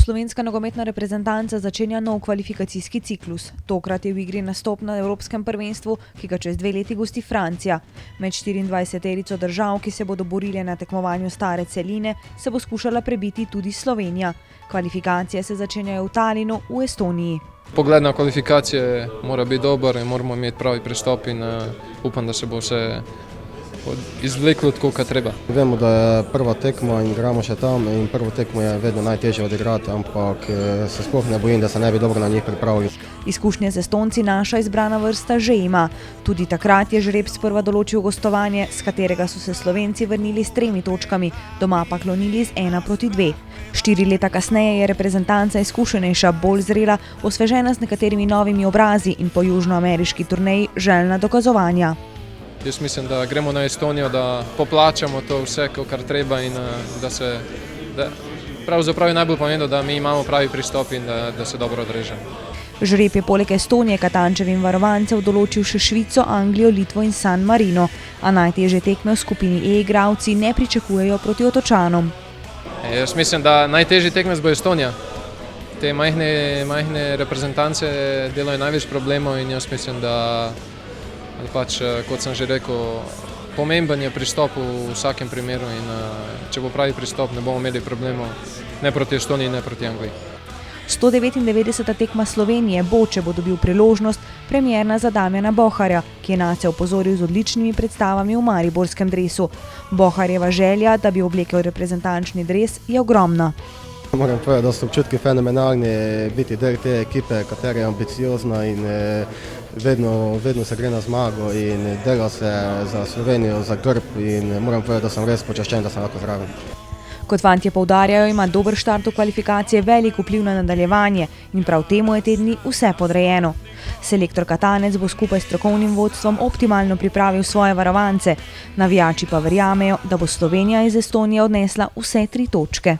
Slovenska nogometna reprezentanca začenja nov kvalifikacijski ciklus. Tokrat je v igri nastop na Evropskem prvenstvu, ki ga čez 2 leti gosti Francija. Med 24-terico držav, ki se bodo borile na tekmovanju stare celine, se bo skušala prebiti tudi Slovenija. Kvalifikacije se začenjajo v Talinu v Estoniji. Pogled na kvalifikacije mora biti dober in moramo imeti pravi pristop in upam, da se bo vse izvleklo tako, kot treba. Vemo, da je prva tekma in igramo še tam in prvo tekmo je vedno najtežje odigrati, ampak se sploh ne bojim, da se ne bi dobro na njih pripravili. Izkušnje z Estonci naša izbrana vrsta že ima. Tudi takrat je žreb sprva določil gostovanje, s katerega so se Slovenci vrnili s 3 točkami, doma pa klonili z 1-2. 4 leta kasneje je reprezentanca izkušenejša, bolj zrela, osvežena z nekaterimi novimi obrazi in po južnoameriški turneji željna dokazovanja. Jaz mislim, da gremo na Estonijo, da poplačamo to vse, kar treba in pravzaprav je najbolj pomembno, da mi imamo pravi pristop in da se dobro odrežemo. Žreb je poleg Estonije Katančevim varovancev določil še Švico, Anglijo, Litvo in San Marino, a najtežje tekme v skupini E igralci ne pričakujejo proti Otočanom. Jaz mislim, da najtežji tekmec bo Estonija. Te majhne reprezentance delajo največ problemov in jaz mislim, da kot sem že rekel, pomemben je pristop v vsakem primeru in če bo pravi pristop, ne bomo imeli problemov ne proti Estoniji, ne proti Angliji. 199. tekma Slovenije bo, če bo dobil priložnost, premierna za Damjana Boharja, ki je nase opozoril z odličnimi predstavami v mariborskem dresu. Boharjeva želja, da bi oblekel reprezentančni dres, je ogromna. Moram povedati, da so občutki fenomenalni, biti del te ekipe, katera je ambiciozna in vedno se gre na zmago in dela se za Slovenijo, za grb in moram povedati, da sem res počaščen, da sem lahko zraven. Kot fantje poudarjajo, ima dober štart v kvalifikacije velik vpliv na nadaljevanje in prav temu je te dni vse podrejeno. Selektor Katanec bo skupaj s strokovnim vodstvom optimalno pripravil svoje varovance, navijači pa verjamejo, da bo Slovenija iz Estonije odnesla vse 3 točke.